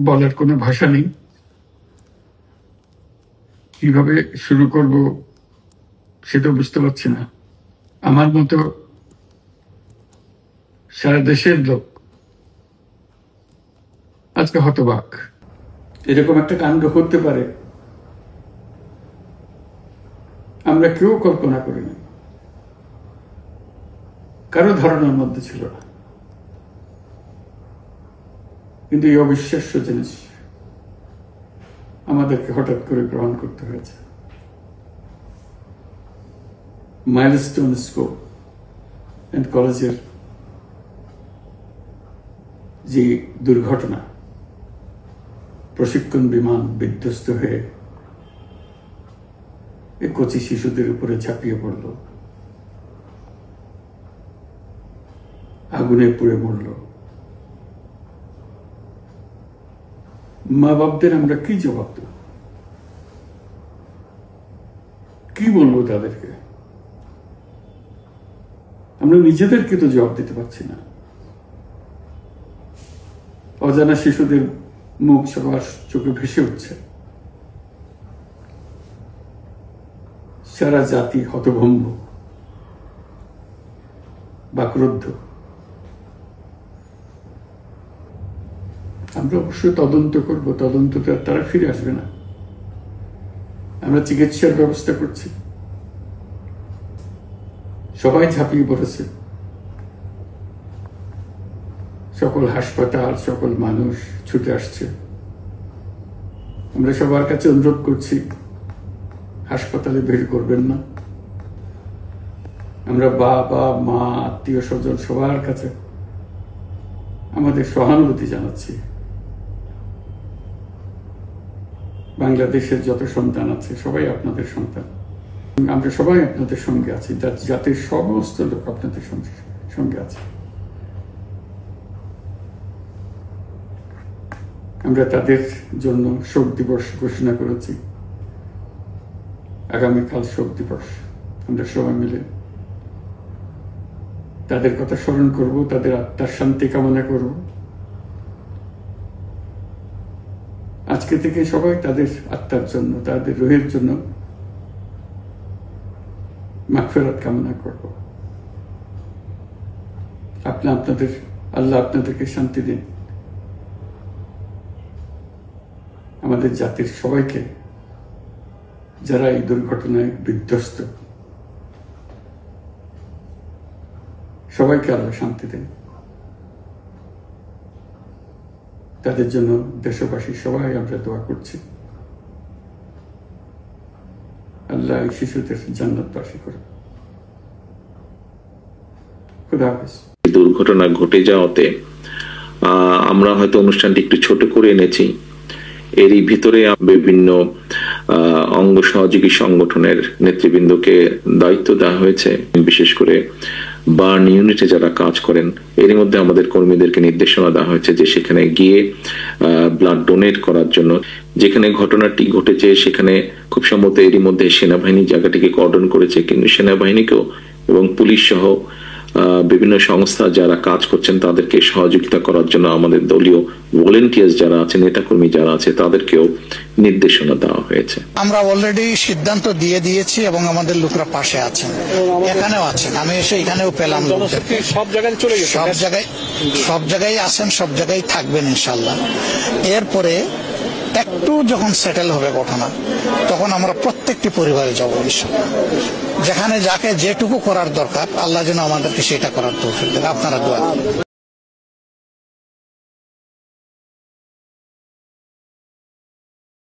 বলার কোনো ভাষা নেই। কিভাবে শুরু করব সেটা বুঝতে পারছি না। আমার মতো সারা দেশের লোক আজকে হতবাক। এরকম একটা কাণ্ড হতে পারে আমরা কেউ কল্পনা করিনি, কারো ধারণার মধ্যে ছিল না। কিন্তু এই অবিশ্বাস্য জিনিস আমাদেরকে হঠাৎ করে গ্রহণ করতে হয়েছে। মাইলস্টোন স্কুল এন্ড কলেজের যে দুর্ঘটনা, প্রশিক্ষণ বিমান বিধ্বস্ত হয়ে এই কচি শিশুদের উপরে ঝাঁপিয়ে পড়ল, আগুনে পুড়ে মরল। মা বাপদের আমরা কি জবাব দেব? কি বলবো তাদেরকে? আমরা নিজেদেরকে তো জবাব দিতে পারছি না। অজানা শিশুদের মুখ সবার চোখে ভেসে উঠছে। সারা জাতি হতভম্ব, বাক্রুদ্ধ। আমরা অবশ্যই তদন্ত করব, তদন্তটা তারা ফিরে আসবে না। আমরা চিকিৎসার ব্যবস্থা করছি, সবাই ঝাঁপিয়ে পড়েছে। সকল হাসপাতাল, সকল মানুষ ছুটে আসছে। আমরা সবার কাছে অনুরোধ করছি, হাসপাতালে ভিড় করবেন না। আমরা বাবা মা আত্মীয় স্বজন সবার কাছে আমাদের সহানুভূতি জানাচ্ছি। বাংলাদেশের যত সন্তান আছে সবাই আপনাদের সন্তান। আমরা সবাই আপনাদের সঙ্গে আছি, জাতির সমস্ত লোক আপনাদের সঙ্গে আছে। আমরা তাদের জন্য শোক দিবস ঘোষণা করেছি। আগামীকাল শোক দিবস। আমরা সবাই মিলে তাদের কথা স্মরণ করব, তাদের আত্মার শান্তি কামনা করব। আজকে থেকে সবাই তাদের আত্মার জন্য, তাদের রুহের জন্য মাগফিরাত কামনা করব। আল্লাহ আপনাদেরকে শান্তি দিন। আমাদের জাতির সবাইকে, যারা এই দুর্ঘটনায় বিধ্বস্ত, সবাইকে আল্লাহ শান্তি দেন। তাদের জন্য দেশবাসী সবাই আমরা দোয়া করছি। আল্লাহ এই শিশুদের জান্নাতবাসী করে। খুদা হাফেজ। দুর্ঘটনা ঘটে যাওয়াতে আমরা হয়তো অনুষ্ঠানটি একটু ছোট করে এনেছি। এরই ভিতরে বিভিন্ন অঙ্গ সহযোগী সংগঠনের নেতৃবৃন্দকে দায়িত্ব দেওয়া হয়েছে, বিশেষ করে বার্ন ইউনিটে যারা কাজ করেন। এর মধ্যে আমাদের কর্মীদেরকে নির্দেশনা দেওয়া হয়েছে যে সেখানে গিয়ে ব্লাড ডোনেট করার জন্য। যেখানে ঘটনাটি ঘটেছে সেখানে খুব সম্ভবত এরই মধ্যে সেনাবাহিনী জায়গাটিকে কর্ডন করেছে, কিন্তু সেনাবাহিনীকেও এবং পুলিশ সহ বিভিন্ন সংস্থা যারা কাজ করছেন তাদেরকে সহযোগিতা করার জন্য আমাদের দলীয় ভলেন্টিয়ার্স যারা আছে, নেতাকর্মী যারা আছে, তাদেরকেও নির্দেশনা দেওয়া হয়েছে। আমরা অলরেডি সিদ্ধান্ত দিয়ে দিয়েছি এবং আমাদের লোকরা পাশে আছেন, এখানেও আছেন। আমি এসে এখানেও পেলাম সব জায়গায় চলে গেছে, সব জায়গায় আছেন, সব জায়গায় থাকবেন ইনশাল্লাহ। এরপরে একটু যখন সেটেল হবে ঘটনা, তখন আমরা প্রত্যেকটি পরিবারে যাবো ইনশাল্লাহ। যেখানে যাকে যেটুকু করার দরকার, আল্লাহ যেন আমাদেরকে সেটা করার তৌফিক দেন। আপনারা দোয়া